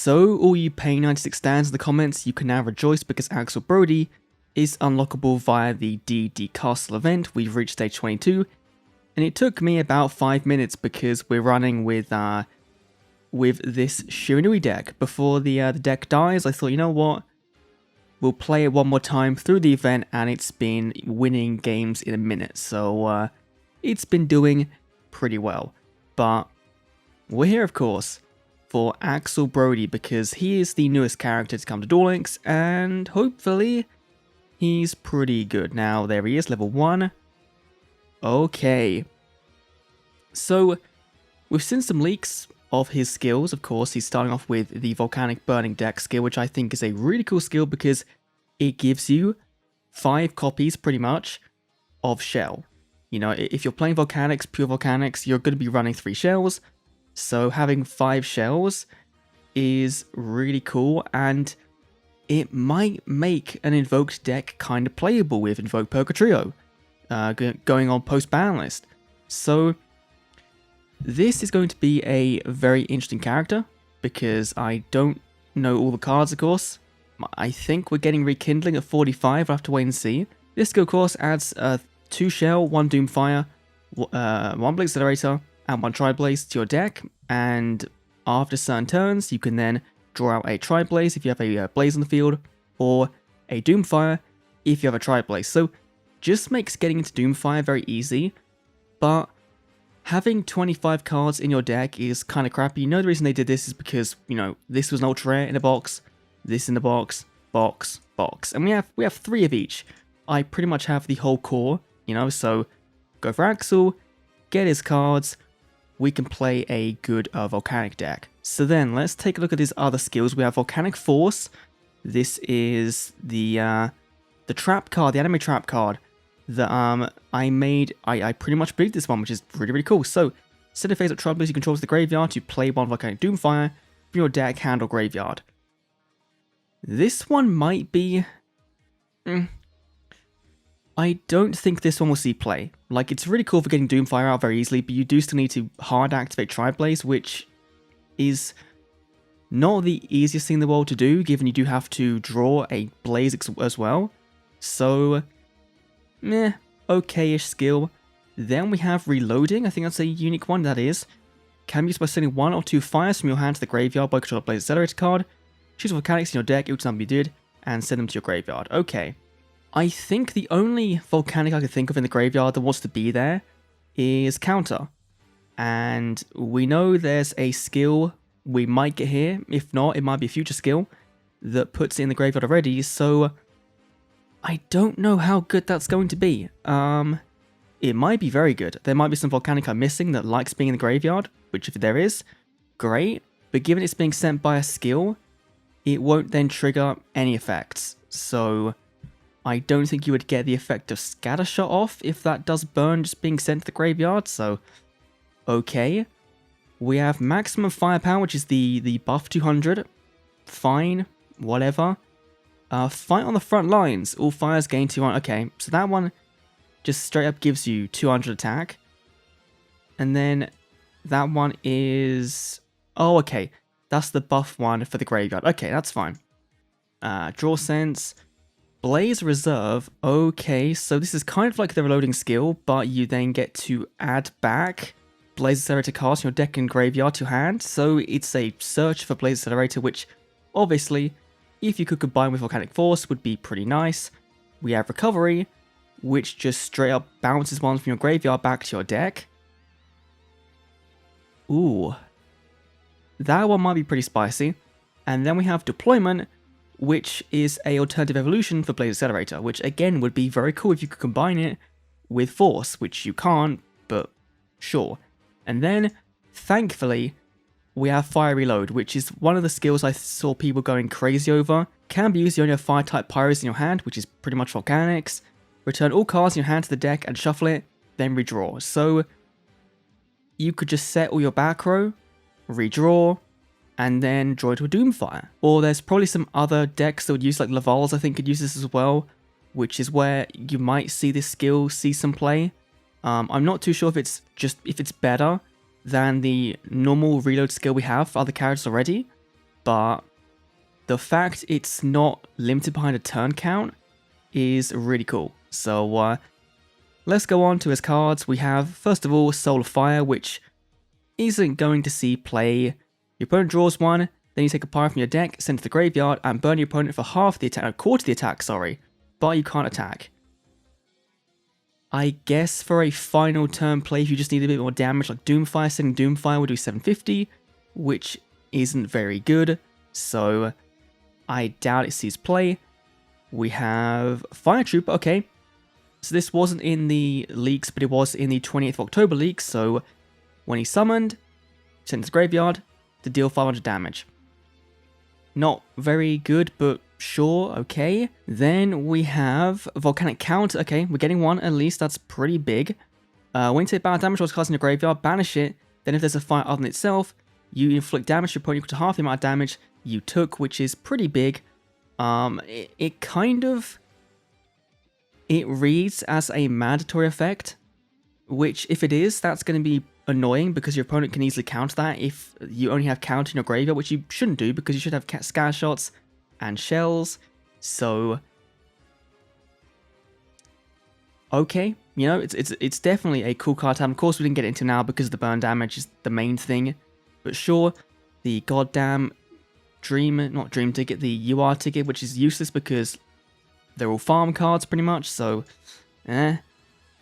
So, all you paying 96 stands in the comments, you can now rejoice because AXEL Brodie is unlockable via the D&D Castle event. We've reached stage 22, and it took me about 5 minutes because we're running with this Shiranui deck. Before the deck dies, I thought, you know what? We'll play it one more time through the event, and it's been winning games in a minute. So, it's been doing pretty well. But we're here, of course, for AXEL Brodie because he is the newest character to come to Duel Links, and hopefully he's pretty good. Now, there he is, level 1. Okay. So, we've seen some leaks of his skills. Of course, he's starting off with the Volcanic Burning Deck skill, which I think is a really cool skill because it gives you 5 copies, pretty much, of Shell. You know, if you're playing Volcanics, pure Volcanics, you're going to be running 3 shells. So having 5 shells is really cool, and it might make an invoked deck kind of playable with Invoke Poker Trio going on post-ban list. So this is going to be a very interesting character because I don't know all the cards, of course. I think we're getting Rekindling at 45, I'll have to wait and see. This skill, of course, adds 2 Shell, 1 Doomfire, 1 Blaze Accelerator, and 1 Tri-Blaze to your deck, and after certain turns, you can then draw out a Tri-Blaze if you have a Blaze on the field, or a Doomfire if you have a Tri-Blaze. So, just makes getting into Doomfire very easy, but having 25 cards in your deck is kind of crappy. You know the reason they did this is because, you know, this was an ultra rare in a box, this in the box, box, and we have 3 of each. I pretty much have the whole core, you know, so go for AXEL, get his cards, we can play a good Volcanic deck. So then, let's take a look at his other skills. We have Volcanic Force. This is the trap card, the anime trap card that I made. I pretty much built this one, which is really, really cool. So, set a phase of Troublers you control to the graveyard to play 1 Volcanic Doomfire from your deck, hand, or graveyard. This one might be... I don't think this one will see play. Like, it's really cool for getting Doomfire out very easily, but you do still need to hard activate Tri-Blaze, which is not the easiest thing in the world to do, given you do have to draw a Blaze as well. So, okay-ish skill. Then we have Reloading. I think that's a unique one, that is. Can be used by sending 1 or 2 fires from your hand to the graveyard by control a Blaze Accelerator card. Choose Volcanics in your deck each time you did, and send them to your graveyard. Okay. I think the only Volcanic I could think of in the graveyard that wants to be there is Counter. And we know there's a skill we might get here. If not, it might be a future skill that puts it in the graveyard already. So I don't know how good that's going to be. It might be very good. There might be some Volcanic I'm missing that likes being in the graveyard, which if there is, great. But given it's being sent by a skill, it won't then trigger any effects. So I don't think you would get the effect of Scattershot off if that does burn just being sent to the graveyard, so okay. We have Maximum Firepower, which is the buff 200. Fine, whatever. Fight on the front lines. All fires gain 200. Okay, so that one just straight up gives you 200 attack. And then that one is... oh, okay. That's the buff one for the graveyard. Okay, that's fine. Draw Sense. Blaze Reserve, okay, so this is kind of like the reloading skill, but you then get to add back Blaze Accelerator cards from your deck and graveyard to hand, so it's a search for Blaze Accelerator, which obviously, if you could combine with Volcanic Force, would be pretty nice. We have Recovery, which just straight up bounces ones from your graveyard back to your deck. Ooh, that one might be pretty spicy. And then we have Deployment, which is a alternative evolution for Blaze Accelerator, which again would be very cool if you could combine it with Force, which you can't, but sure. And then, thankfully, we have Fire Reload, which is one of the skills I saw people going crazy over. Can be used if you only have Fire-type Pyros in your hand, which is pretty much Volcanics. Return all cards in your hand to the deck and shuffle it, then redraw. So, you could just set all your back row, redraw, and then draw it to a Doomfire. Or there's probably some other decks that would use, like Laval's I think could use this as well, which is where you might see this skill see some play. I'm not too sure if it's better than the normal reload skill we have for other characters already, but the fact it's not limited behind a turn count is really cool. So let's go on to his cards. We have, first of all, Soul of Fire, which isn't going to see play. Your opponent draws one, then you take a pile from your deck, send it to the graveyard, and burn your opponent for half the attack, no, quarter the attack, sorry, but you can't attack. I guess for a final turn play, if you just need a bit more damage, like Doomfire, sending Doomfire will do 750, which isn't very good, so I doubt it sees play. We have Fire Trooper, okay. So this wasn't in the leaks, but it was in the 28th of October leaks, so when he's summoned, sent to the graveyard to deal 500 damage. Not very good, but sure, okay. Then we have Volcanic Count. Okay, we're getting one at least. That's pretty big. When you take battle damage while cast in your graveyard, banish it. Then if there's a fire other than itself, you inflict damage to your opponent equal to half the amount of damage you took, which is pretty big. It kind of... It reads as a mandatory effect, which if it is, that's going to be annoying because your opponent can easily counter that if you only have counter in your graveyard, which you shouldn't do because you should have scatter shots and shells. So okay, you know, it's definitely a cool card to have. Of course, we didn't get into now because the burn damage is the main thing, but sure, the goddamn not dream ticket, the UR ticket, which is useless because they're all farm cards pretty much. So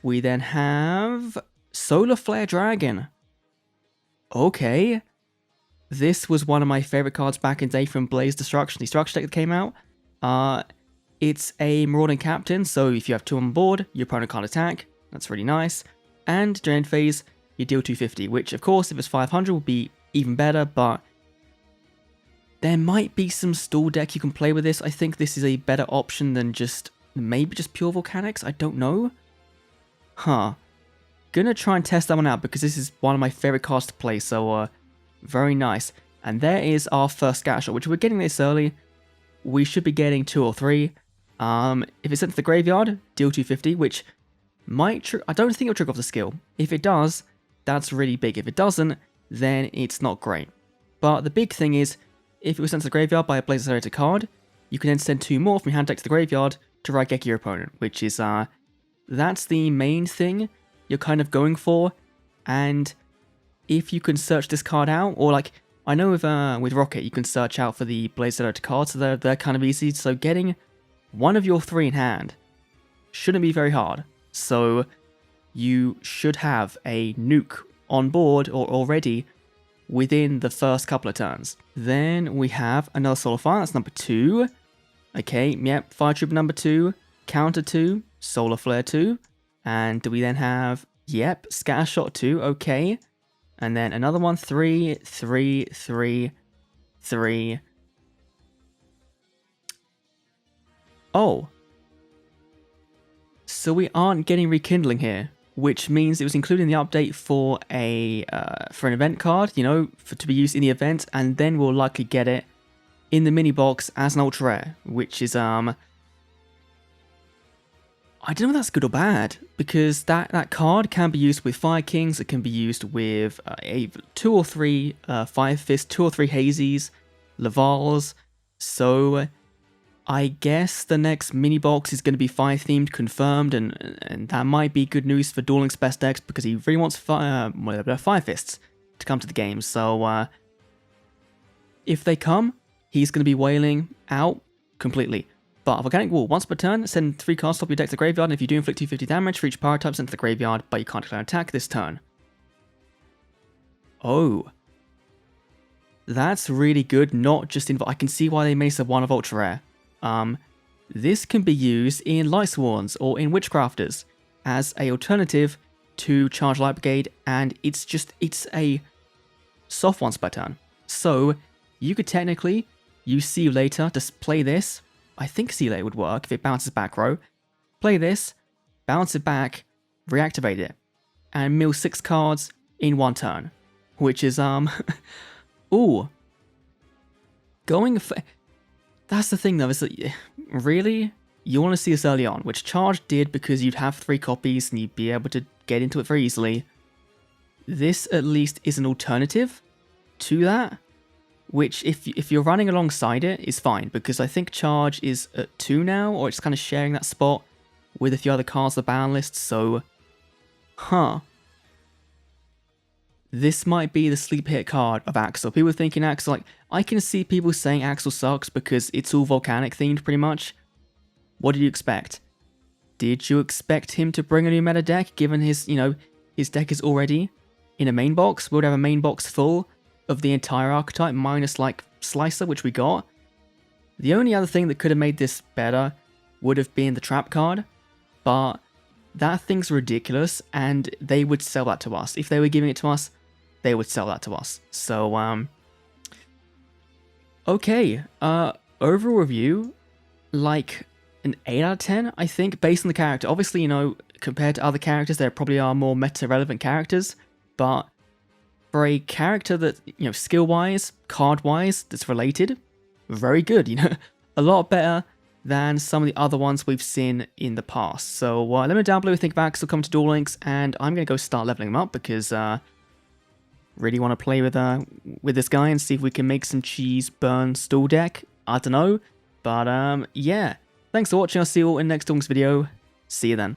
we then have Solar Flare Dragon. Okay. This was one of my favorite cards back in the day from Blaze Destruction, the structure deck that came out. It's a Marauding Captain, so if you have 2 on board, your opponent can't attack. That's really nice. And during end phase, you deal 250, which of course, if it's 500, would be even better, but there might be some stall deck you can play with this. I think this is a better option than maybe just pure Volcanics. I don't know. Huh. Gonna try and test that one out because this is one of my favorite cards to play, so very nice. And there is our first scatter shot, which we're getting this early. We should be getting 2 or 3. If it's sent to the graveyard, deal 250, which might I don't think it'll trigger off the skill. If it does, that's really big. If it doesn't, then it's not great. But the big thing is, if it was sent to the graveyard by a Blaze Accelerator card, you can then send 2 more from your hand deck to the graveyard to Raigeki your opponent, which is that's the main thing you're kind of going for. And if you can search this card out, or like I know with Rocket you can search out for the Blaze Accelerator cards, so they're kind of easy. So getting one of your 3 in hand shouldn't be very hard. So you should have a nuke on board or already within the first couple of turns. Then we have another Solar Fire, that's number 2. Okay, yep, Fire Trooper number 2, Counter 2, Solar Flare 2, and do we then have, yep, Scatter Shot 2, okay, and then another one, 3, 3, 3, 3. Oh. So we aren't getting Rekindling here, which means it was included in the update for an event card, you know, to be used in the event, and then we'll likely get it in the mini box as an ultra rare, which is I don't know if that's good or bad, because that card can be used with Fire Kings, it can be used with 2 or 3 Fire Fists, 2 or 3 Hazies, Lavals, so I guess the next mini box is going to be Fire themed, confirmed, and that might be good news for Duel Links best decks because he really wants Fire Fists to come to the game. So if they come, he's going to be wailing out completely. But Volcanic Wall, once per turn, send 3 cards top your deck to the graveyard, and if you do inflict 250 damage for each power type sent to the graveyard, but you can't declare an attack this turn. Oh. That's really good, not just in... I can see why they made it one of ultra rare. This can be used in Light Sworns or in Witchcrafters as a alternative to Charge Light Brigade, and it's a soft once per turn. So you could technically use See You Later to play this. I think See You Later would work if it bounces back row. Play this, bounce it back, reactivate it, and mill 6 cards in 1 turn, which is ooh, going for... That's the thing though, is that, really? You want to see this early on, which Charge did because you'd have 3 copies and you'd be able to get into it very easily. This at least is an alternative to that. which if you're running alongside it is fine, because I think charge is at 2 now, or it's kind of sharing that spot with a few other cards on the ban list, so... This might be the sleep hit card of Axel. People thinking Axel, like, I can see people saying Axel sucks because it's all volcanic themed pretty much. What did you expect? Did you expect him to bring a new meta deck, given his, his deck is already in a main box? We would have a main box full of the entire archetype, minus, like, Slicer, which we got. The only other thing that could have made this better would have been the trap card, but that thing's ridiculous, and they would sell that to us. If they were giving it to us, they would sell that to us. So, okay, overall review, like an 8 out of 10, I think, based on the character. Obviously, compared to other characters, there probably are more meta-relevant characters, but for a character that, skill-wise, card-wise, that's related, very good, a lot better than some of the other ones we've seen in the past. So, let me know down below what you think of Axel. Come to Duel Links, and I'm going to go start leveling him up, because, really want to play with this guy and see if we can make some cheese burn stall deck. I don't know, but yeah. Thanks for watching. I'll see you all in the next Duel Links video. See you then.